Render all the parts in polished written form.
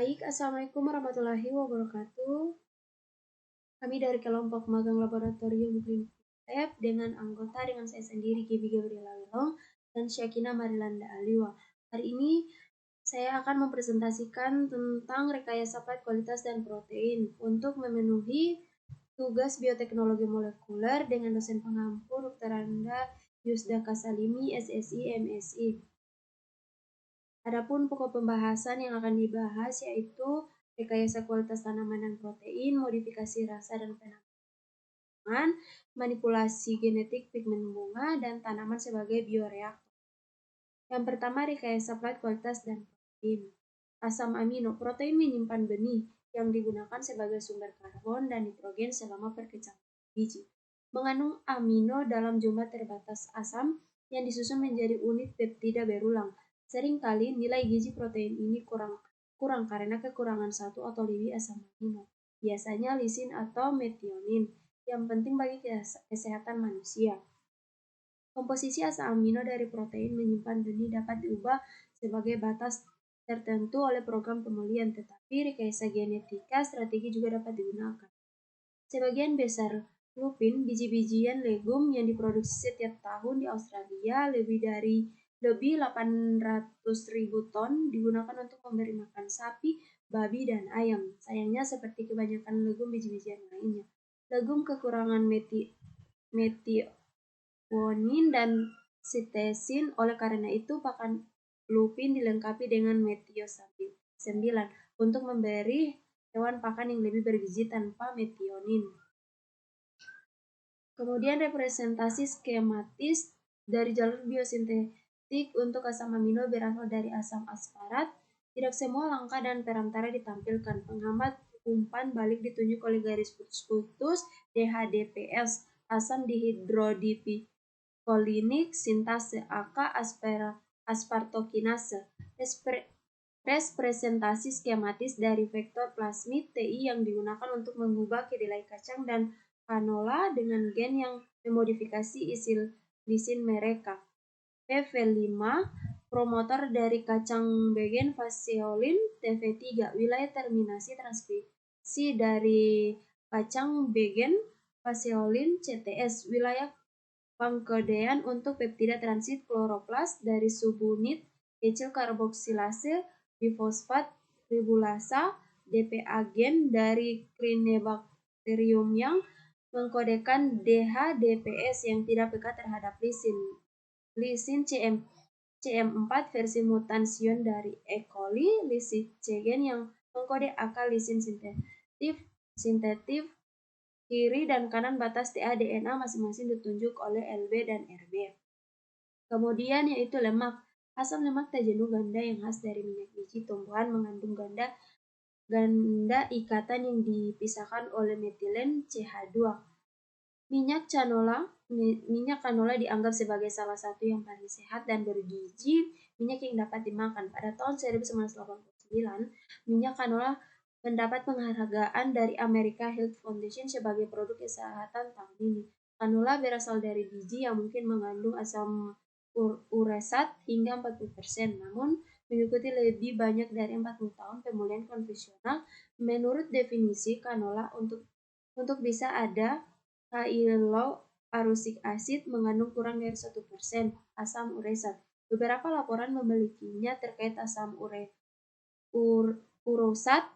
Baik, Assalamualaikum warahmatullahi wabarakatuh. Kami dari kelompok magang laboratorium klinik lab dengan saya sendiri Gibi Gabriela Wilong dan Syakina Marilanda Aliwa. Hari ini saya akan mempresentasikan tentang rekayasa plat kualitas dan protein untuk memenuhi tugas bioteknologi molekuler dengan dosen pengampu Dr. Anda Yusda Kasalimi, SSI, MSI. Adapun pokok pembahasan yang akan dibahas yaitu rekayasa kualitas tanaman dan protein, modifikasi rasa dan penanaman, manipulasi genetik pigmen bunga, dan tanaman sebagai bioreaktor. Yang pertama, rekayasa plat kualitas dan protein. Asam amino, protein menyimpan benih yang digunakan sebagai sumber karbon dan nitrogen selama perkecamatan biji. Mengandung amino dalam jumlah terbatas asam yang disusun menjadi unit peptida berulang. Seringkali nilai gizi protein ini kurang karena kekurangan satu atau lebih asam amino, biasanya lisin atau metionin, yang penting bagi kesehatan manusia. Komposisi asam amino dari protein menyimpan benih dapat diubah sebagai batas tertentu oleh program pemulihan, tetapi rekayasa genetika strategi juga dapat digunakan. Sebagian besar lupin, biji-bijian legum yang diproduksi setiap tahun di Australia, lebih 800.000 ton digunakan untuk memberi makan sapi, babi, dan ayam. Sayangnya seperti kebanyakan legum biji-bijian lainnya, legum kekurangan metionin dan sitesin. Oleh karena itu, pakan lupin dilengkapi dengan metio 9 untuk memberi hewan pakan yang lebih bergizi tanpa metionin. Kemudian representasi skematis dari jalur biosintetik untuk asam amino berasal dari asam asparat. Tidak semua langkah dan perantara ditampilkan. Penghambat umpan balik ditunjuk oleh garis putus-putus DHDPS, asam dihidrodipikolinik, sintase AK, aspartokinase. Representasi skematis dari vektor plasmid TI yang digunakan untuk mengubah kedelai kacang dan canola dengan gen yang memodifikasi isi lisin mereka. PV5, promotor dari kacang begen faseolin TV3, wilayah terminasi transkripsi dari kacang begen faseolin CTS, wilayah pengkodean untuk peptida transit kloroplas dari subunit etil karboksilase bifosfat ribulasa DPA gen dari Crinebacterium yang mengkodekan DHDPS yang tidak peka terhadap lisin CM4 versi mutation dari E. coli, lisin C gen yang mengkode AK lisin sintetif kiri dan kanan batas TA-DNA masing-masing ditunjuk oleh LB dan RB. Kemudian yaitu lemak. Asam lemak tak jenuh ganda yang khas dari minyak biji tumbuhan mengandung ganda ikatan yang dipisahkan oleh metilen CH2. Minyak canola dianggap sebagai salah satu yang paling sehat dan bergizi minyak yang dapat dimakan. Pada tahun 1989, minyak canola mendapat penghargaan dari American Health Foundation sebagai produk kesehatan tahun ini. Canola berasal dari biji yang mungkin mengandung asam uresat hingga 40%, namun mengikuti lebih banyak dari 40 tahun pemulihan konvensional. Menurut definisi canola, untuk bisa ada hyalouronic acid mengandung kurang dari 1% asam uresat. Beberapa laporan memilikinya terkait asam urosat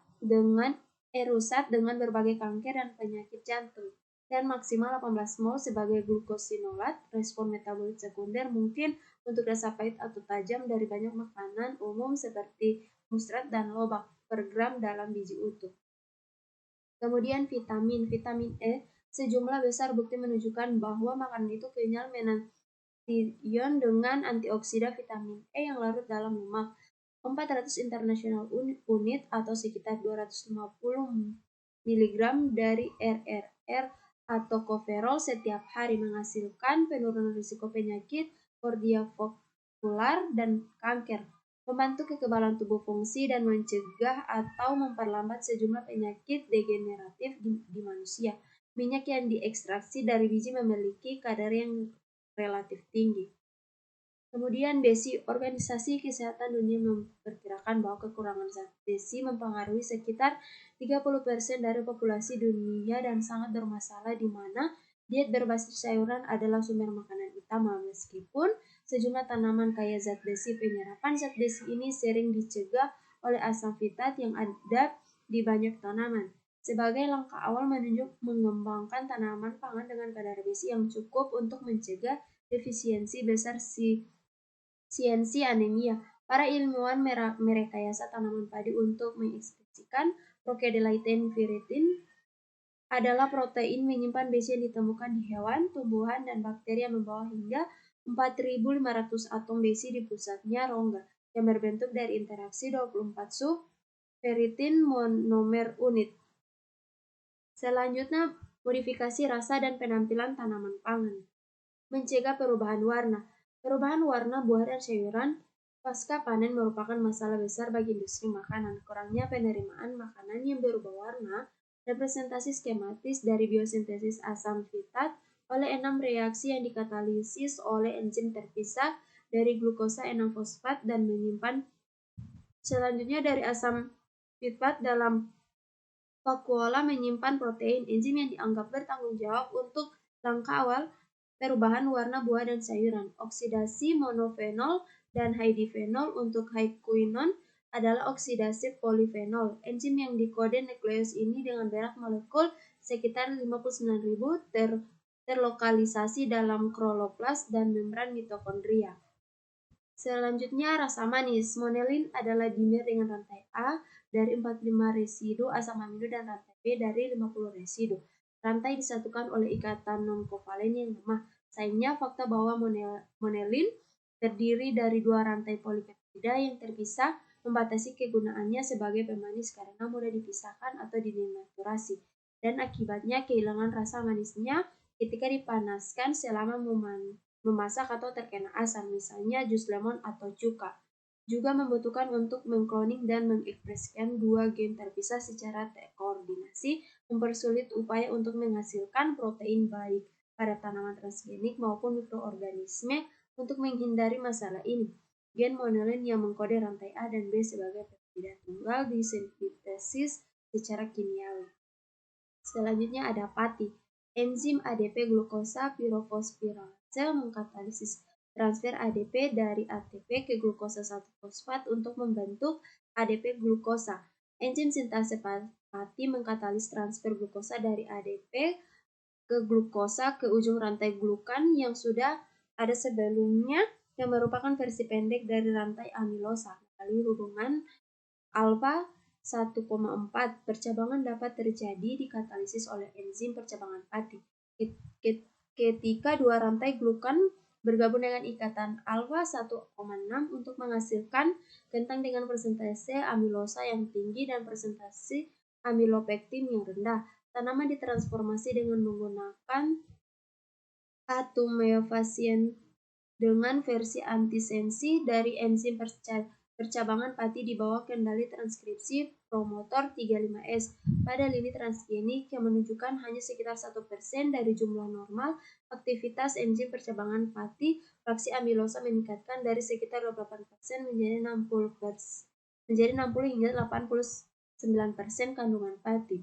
dengan berbagai kanker dan penyakit jantung, dan maksimal 18 mol sebagai glukosinolat. Respon metabolit sekunder mungkin untuk rasa pahit atau tajam dari banyak makanan umum seperti mustard dan lobak per gram dalam biji utuh. Kemudian vitamin E, sejumlah besar bukti menunjukkan bahwa makanan itu kenyal mention dengan antioksidan vitamin E yang larut dalam lemak. 400 international unit atau sekitar 250 mg dari RRR atau kolesterol setiap hari menghasilkan penurunan risiko penyakit kardiovaskular dan kanker, membantu kekebalan tubuh fungsi, dan mencegah atau memperlambat sejumlah penyakit degeneratif di manusia. Minyak yang diekstraksi dari biji memiliki kadar yang relatif tinggi. Kemudian besi, Organisasi Kesehatan Dunia memperkirakan bahwa kekurangan zat besi mempengaruhi sekitar 30% dari populasi dunia dan sangat bermasalah di mana diet berbasis sayuran adalah sumber makanan utama. Meskipun sejumlah tanaman kaya zat besi, penyerapan zat besi ini sering dicegah oleh asam fitat yang ada di banyak tanaman. Sebagai langkah awal menunjuk mengembangkan tanaman pangan dengan kadar besi yang cukup untuk mencegah defisiensi besar CNC anemia. Para ilmuwan merekayasa tanaman padi untuk mengekspresikan Prochylaetes viridis adalah protein menyimpan besi yang ditemukan di hewan, tumbuhan, dan bakteri yang membawa hingga 4.500 atom besi di pusatnya rongga yang berbentuk dari interaksi 24 ferritin monomer unit. Selanjutnya, modifikasi rasa dan penampilan tanaman pangan. Mencegah perubahan warna. Perubahan warna buah dan sayuran pasca panen merupakan masalah besar bagi industri makanan. Kurangnya penerimaan makanan yang berubah warna, representasi skematis dari biosintesis asam fitat oleh 6 reaksi yang dikatalisis oleh enzim terpisah dari glukosa 6-fosfat dan menyimpan selanjutnya dari asam fitat dalam vakuola menyimpan protein enzim yang dianggap bertanggung jawab untuk langkah awal perubahan warna buah dan sayuran. Oksidasi monofenol dan hydifenol untuk hydroquinone adalah oksidasi polifenol. Enzim yang dikode nukleus ini dengan berat molekul sekitar 59.000 terlokalisasi dalam kloroplas dan membran mitokondria. Selanjutnya, rasa manis. Monelin adalah dimer dengan rantai A dari 45 residu asam amino dan rantai B dari 50 residu. Rantai disatukan oleh ikatan non-kovalen yang lemah. Sayangnya, fakta bahwa monelin terdiri dari dua rantai polipeptida yang terpisah membatasi kegunaannya sebagai pemanis karena mudah dipisahkan atau dinaturasi, dan akibatnya kehilangan rasa manisnya ketika dipanaskan selama memasak atau terkena asam, misalnya jus lemon atau cuka. Juga membutuhkan untuk mengkloning dan mengekspresikan dua gen terpisah secara terkoordinasi, mempersulit upaya untuk menghasilkan protein baik pada tanaman transgenik maupun mikroorganisme. Untuk menghindari masalah ini, gen monelin yang mengkode rantai A dan B sebagai peptida tunggal disintesis secara kimiawi. Selanjutnya ada pati. Enzim ADP glukosa pirofosforilase mengkatalisis transfer ADP dari ATP ke glukosa 1-fosfat untuk membentuk ADP glukosa. Enzim sintase pati mengkatalis transfer glukosa dari ADP ke glukosa ke ujung rantai glukan yang sudah ada sebelumnya, yang merupakan versi pendek dari rantai amilosa melalui hubungan alfa 1,4. Percabangan dapat terjadi dikatalisis oleh enzim percabangan pati. Ketika dua rantai glukan bergabung dengan ikatan alfa 1,6 untuk menghasilkan kentang dengan persentase amilosa yang tinggi dan persentase amilopektin yang rendah. Tanaman ditransformasi dengan menggunakan atumefasien dengan versi antisensi dari enzim percabangan pati di bawah kendali transkripsi promotor 35S pada lini transgenik yang menunjukkan hanya sekitar 1% dari jumlah normal aktivitas enzim percabangan pati. Fraksi amilosa meningkatkan dari sekitar 28% menjadi 60 hingga 89% kandungan pati.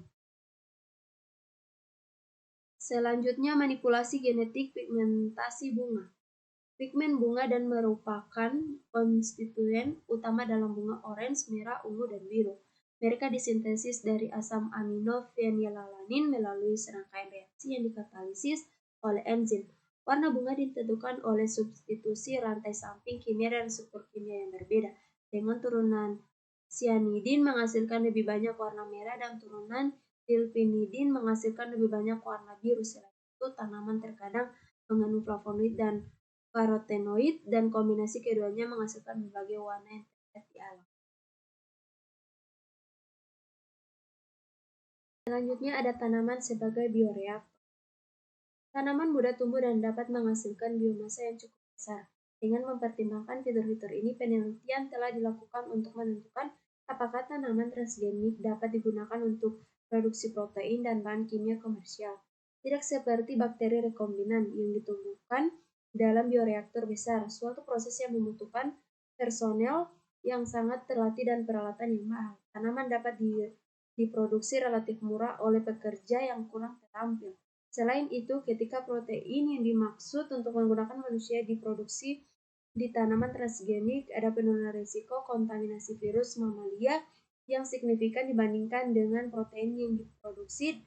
Selanjutnya, manipulasi genetik pigmentasi bunga. Pigmen bunga dan merupakan konstituen utama dalam bunga orange, merah, ungu, dan biru. Mereka disintesis dari asam amino fenilalanin melalui serangkaian reaksi yang dikatalisis oleh enzim. Warna bunga ditentukan oleh substitusi rantai samping kimia dan struktur kimia yang berbeda. Dengan turunan cyanidin menghasilkan lebih banyak warna merah dan turunan dilpinidin menghasilkan lebih banyak warna biru. Selain itu, tanaman terkadang mengandung flavonoid dan karotenoid, dan kombinasi keduanya menghasilkan berbagai warna yang terlihat di alam. Selanjutnya ada tanaman sebagai bioreaktor. Tanaman mudah tumbuh dan dapat menghasilkan biomasa yang cukup besar. Dengan mempertimbangkan fitur-fitur ini, penelitian telah dilakukan untuk menentukan apakah tanaman transgenik dapat digunakan untuk produksi protein dan bahan kimia komersial. Tidak seperti bakteri rekombinan yang ditumbuhkan dalam bioreaktor besar, suatu proses yang membutuhkan personel yang sangat terlatih dan peralatan yang mahal. Tanaman dapat diproduksi relatif murah oleh pekerja yang kurang terampil. Selain itu, ketika protein yang dimaksud untuk menggunakan manusia diproduksi di tanaman transgenik, ada penurunan risiko kontaminasi virus mamalia yang signifikan dibandingkan dengan protein yang diproduksi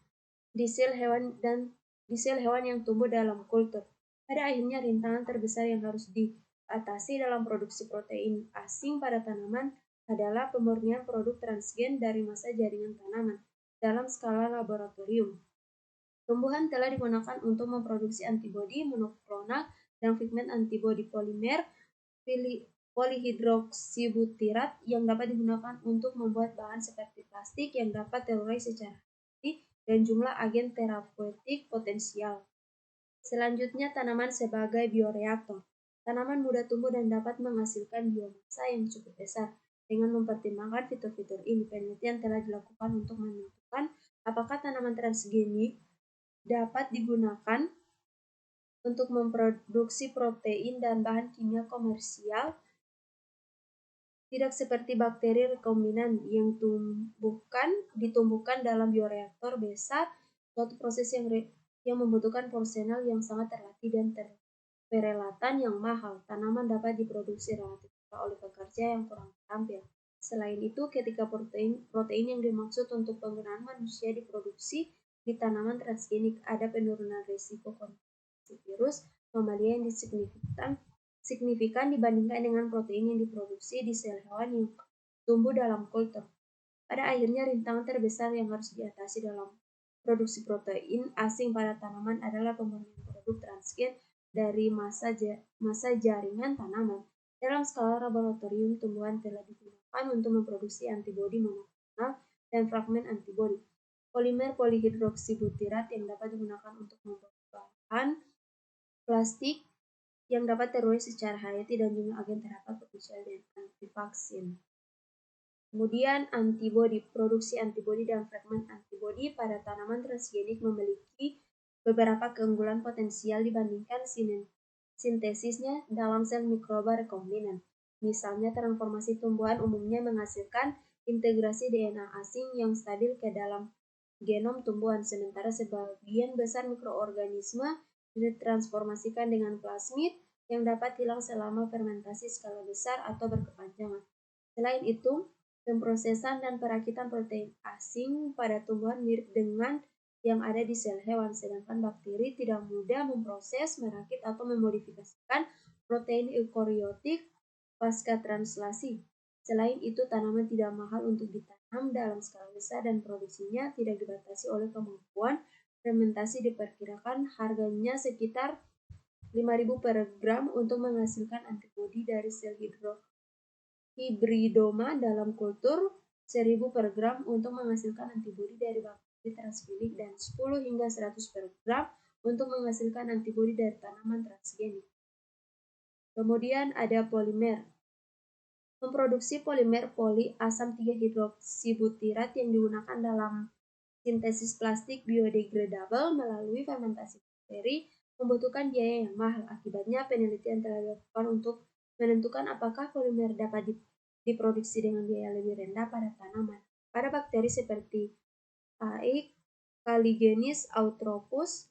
di sel hewan yang tumbuh dalam kultur. Pada akhirnya, rintangan terbesar yang harus diatasi dalam produksi protein asing pada tanaman adalah pemurnian produk transgen dari massa jaringan tanaman dalam skala laboratorium. Tumbuhan telah digunakan untuk memproduksi antibodi monoklonal dan pigmen antibodi polimer polihidroksibutirat yang dapat digunakan untuk membuat bahan seperti plastik yang dapat terurai secara hati dan jumlah agen terapeutik potensial. Selanjutnya, tanaman sebagai bioreaktor. Tanaman mudah tumbuh dan dapat menghasilkan biomassa yang cukup besar. Dengan mempertimbangkan fitur-fitur ini, penelitian telah dilakukan untuk menentukan apakah tanaman transgenik dapat digunakan untuk memproduksi protein dan bahan kimia komersial, tidak seperti bakteri rekombinan yang ditumbuhkan dalam bioreaktor besar, suatu proses yang membutuhkan personel yang sangat terlatih dan peralatan yang mahal. Tanaman dapat diproduksi relatif murah oleh pekerja yang kurang terampil. Selain itu, ketika protein yang dimaksud untuk penggunaan manusia diproduksi di tanaman transgenik, ada penurunan risiko kontaminasi virus mamalia yang signifikan dibandingkan dengan protein yang diproduksi di sel hewan yang tumbuh dalam kultur. Pada akhirnya, rintangan terbesar yang harus diatasi dalam produksi protein asing pada tanaman adalah pemurnian produk transgen dari massa jaringan tanaman. Dalam skala laboratorium, tumbuhan telah digunakan untuk memproduksi antibodi monoklonal dan fragmen antibodi polimer polihidroksibutirat yang dapat digunakan untuk membuat bahan plastik yang dapat terurai secara hayati dan jumlah agen terapat potensial dan antivaksin. Kemudian antibodi, produksi antibodi dan fragmen antibodi pada tanaman transgenik memiliki beberapa keunggulan potensial dibandingkan sintesisnya dalam sel mikroba rekombinan. Misalnya, transformasi tumbuhan umumnya menghasilkan integrasi DNA asing yang stabil ke dalam genom tumbuhan, sementara sebagian besar mikroorganisme ditransformasikan dengan plasmid yang dapat hilang selama fermentasi skala besar atau berkepanjangan. Selain itu, pemrosesan dan perakitan protein asing pada tumbuhan mirip dengan yang ada di sel hewan, sedangkan bakteri tidak mudah memproses, merakit, atau memodifikasikan protein eukariotik pasca translasi. Selain itu, tanaman tidak mahal untuk ditanam dalam skala besar dan produksinya tidak dibatasi oleh kemampuan fermentasi. Diperkirakan harganya sekitar 5.000 per gram untuk menghasilkan antibodi dari sel hibridoma dalam kultur, 1.000 per gram untuk menghasilkan antibodi dari bakteri transgenik, dan 10 hingga 100 per gram untuk menghasilkan antibodi dari tanaman transgenik. Kemudian ada polimer. Memproduksi polimer asam 3-hidroksibutirat yang digunakan dalam sintesis plastik biodegradable melalui fermentasi bakteri membutuhkan biaya yang mahal. Akibatnya, penelitian telah dilakukan untuk menentukan apakah polimer dapat diproduksi dengan biaya lebih rendah pada tanaman. Pada bakteri seperti Caligenis eutropus,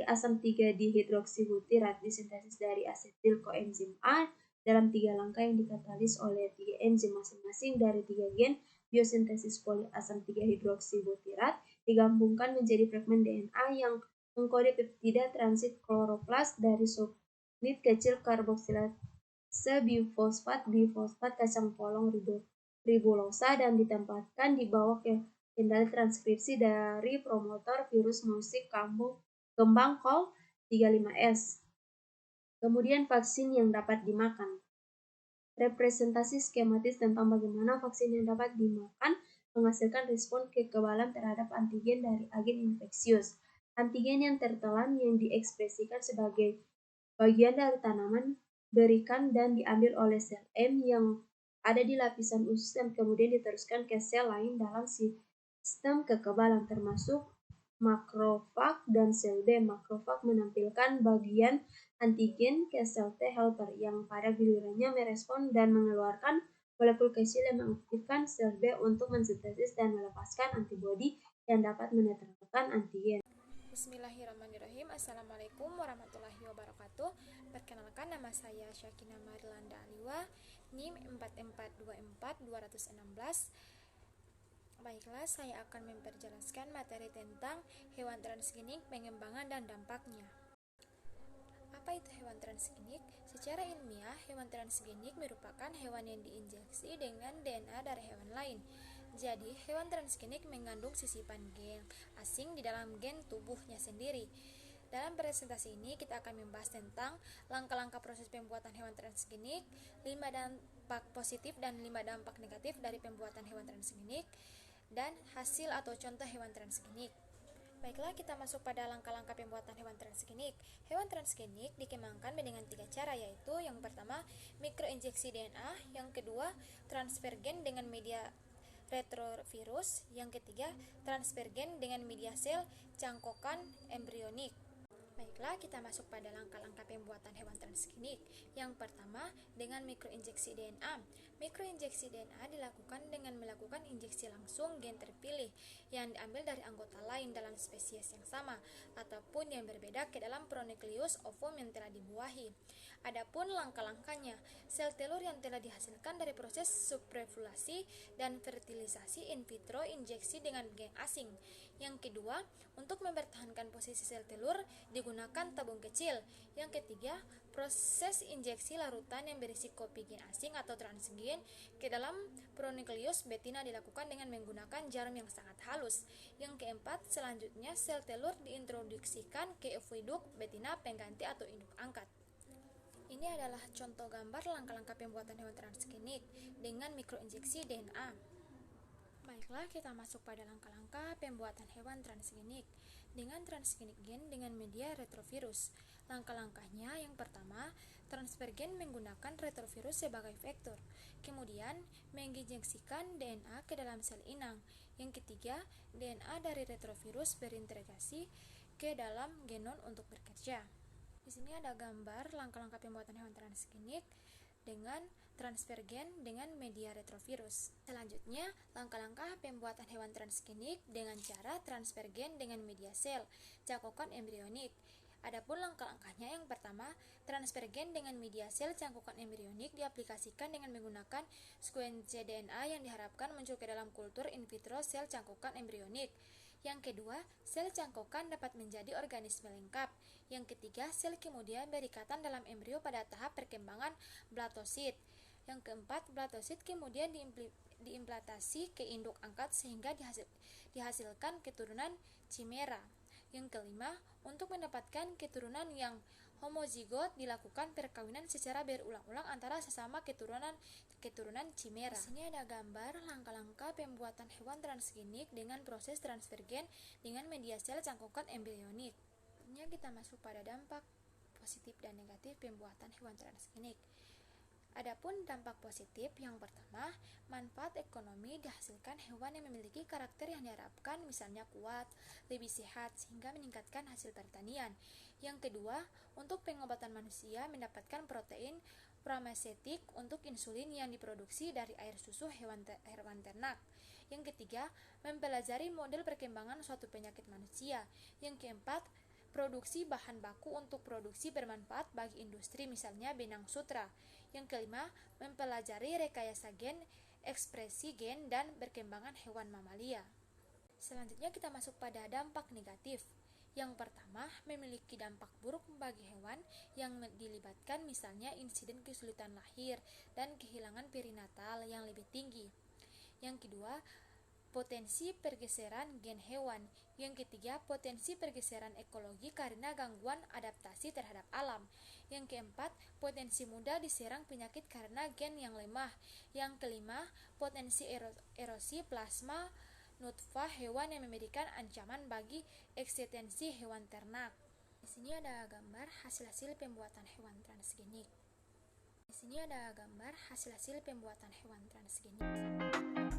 asam 3-dihidroksibutirat disintesis dari asetil koenzim A dalam 3 langkah yang dikatalis oleh 3 enzim masing-masing dari 3 gen biosintesis asam 3-hidroksibutirat digabungkan menjadi fragmen DNA yang mengkode peptida transit kloroplas dari subunit kecil karboksilase bifosfat kacang polong ribulosa dan ditempatkan di bawah kendali transkripsi dari promotor virus musik kembang Col 35S. Kemudian vaksin yang dapat dimakan. Representasi skematis tentang bagaimana vaksin yang dapat dimakan menghasilkan respon kekebalan terhadap antigen dari agen infeksius. Antigen yang tertelan yang diekspresikan sebagai bagian dari tanaman berikan dan diambil oleh sel M yang ada di lapisan usus dan kemudian diteruskan ke sel lain dalam sistem kekebalan, termasuk makrofag dan sel B. Makrofag menampilkan bagian antigen ke sel T helper yang pada gilirannya merespon dan mengeluarkan molekul kecil yang mengaktifkan sel B untuk mensintesis dan melepaskan antibodi yang dapat menetralkan antigen. Bismillahirrahmanirrahim. Assalamualaikum warahmatullahi wabarakatuh. Perkenalkan, nama saya Syakina Marilanda Aliwa, NIM 4424216. Baiklah, saya akan memperjelaskan materi tentang hewan transgenik, pengembangan dan dampaknya. Apa itu hewan transgenik? Secara ilmiah, hewan transgenik merupakan hewan yang diinjeksi dengan DNA dari hewan lain. Jadi, hewan transgenik mengandung sisipan gen asing di dalam gen tubuhnya sendiri. Dalam presentasi ini, kita akan membahas tentang langkah-langkah proses pembuatan hewan transgenik, 5 dampak positif dan 5 dampak negatif dari pembuatan hewan transgenik, dan hasil atau contoh hewan transgenik. Baiklah, kita masuk pada langkah-langkah pembuatan hewan transgenik. Hewan transgenik dikembangkan dengan 3 cara, yaitu yang pertama, mikroinjeksi DNA, yang kedua, transfer gen dengan media retrovirus, yang ketiga, transfer gen dengan media sel cangkokan embrionik. Baiklah, kita masuk pada langkah-langkah pembuatan hewan transgenik. Yang pertama, dengan mikroinjeksi DNA. Mikroinjeksi DNA dilakukan dengan melakukan injeksi langsung gen terpilih yang diambil dari anggota lain dalam spesies yang sama ataupun yang berbeda ke dalam pronukleus ovum yang telah dibuahi. Adapun langkah-langkahnya, sel telur yang telah dihasilkan dari proses subrepulasi dan fertilisasi in vitro injeksi dengan gen asing. Yang kedua, untuk mempertahankan posisi sel telur digunakan tabung kecil. Yang ketiga, proses injeksi larutan yang berisi kopi gen asing atau transgen ke dalam pronukleus betina dilakukan dengan menggunakan jarum yang sangat halus. Yang keempat, selanjutnya sel telur diintroduksikan ke oviduk betina pengganti atau induk angkat. Ini adalah contoh gambar langkah-langkah pembuatan hewan transgenik dengan mikroinjeksi DNA. Baiklah, kita masuk pada langkah-langkah pembuatan hewan transgenik dengan transgenik gen dengan media retrovirus. Langkah-langkahnya, yang pertama, transfer gen menggunakan retrovirus sebagai vektor. Kemudian, menginjeksikan DNA ke dalam sel inang. Yang ketiga, DNA dari retrovirus berintegrasi ke dalam genom untuk bekerja. Di sini ada gambar langkah-langkah pembuatan hewan transgenik dengan transfer gen dengan media retrovirus. Selanjutnya, langkah-langkah pembuatan hewan transgenik dengan cara transfer gen dengan media sel cangkokan embrionik. Adapun langkah-langkahnya, yang pertama, transfer gen dengan media sel cangkokan embrionik diaplikasikan dengan menggunakan sekuensi DNA yang diharapkan muncul ke dalam kultur in vitro sel cangkokan embrionik. Yang kedua, sel cangkokan dapat menjadi organisme lengkap. Yang ketiga, sel kemudian berikatan dalam embrio pada tahap perkembangan blatosit. Yang keempat, blatosit kemudian diimplantasi ke induk angkat sehingga dihasilkan keturunan chimera. Yang kelima, untuk mendapatkan keturunan yang homozigot dilakukan perkawinan secara berulang-ulang antara sesama keturunan chimera. Di sini ada gambar langkah-langkah pembuatan hewan transgenik dengan proses transfer gen dengan media sel cangkokan embrionik. Selanjutnya kita masuk pada dampak positif dan negatif pembuatan hewan transgenik. Adapun dampak positif, yang pertama, manfaat ekonomi dihasilkan hewan yang memiliki karakter yang diharapkan, misalnya kuat, lebih sehat, sehingga meningkatkan hasil pertanian. Yang kedua, untuk pengobatan manusia mendapatkan protein farmasetik untuk insulin yang diproduksi dari air susu hewan ternak. Yang ketiga, mempelajari model perkembangan suatu penyakit manusia. Yang keempat, produksi bahan baku untuk produksi bermanfaat bagi industri, misalnya benang sutra. Yang kelima, mempelajari rekayasa gen, ekspresi gen, dan perkembangan hewan mamalia. Selanjutnya kita masuk pada dampak negatif. Yang pertama, memiliki dampak buruk bagi hewan yang dilibatkan, misalnya insiden kesulitan lahir dan kehilangan perinatal yang lebih tinggi. Yang kedua, potensi pergeseran gen hewan. Yang ketiga, potensi pergeseran ekologi karena gangguan adaptasi terhadap alam. Yang keempat, potensi mudah diserang penyakit karena gen yang lemah. Yang kelima, potensi erosi plasma nutfah hewan yang memberikan ancaman bagi eksistensi hewan ternak. Di sini ada gambar hasil-hasil pembuatan hewan transgenik. Di sini ada gambar hasil-hasil pembuatan hewan transgenik.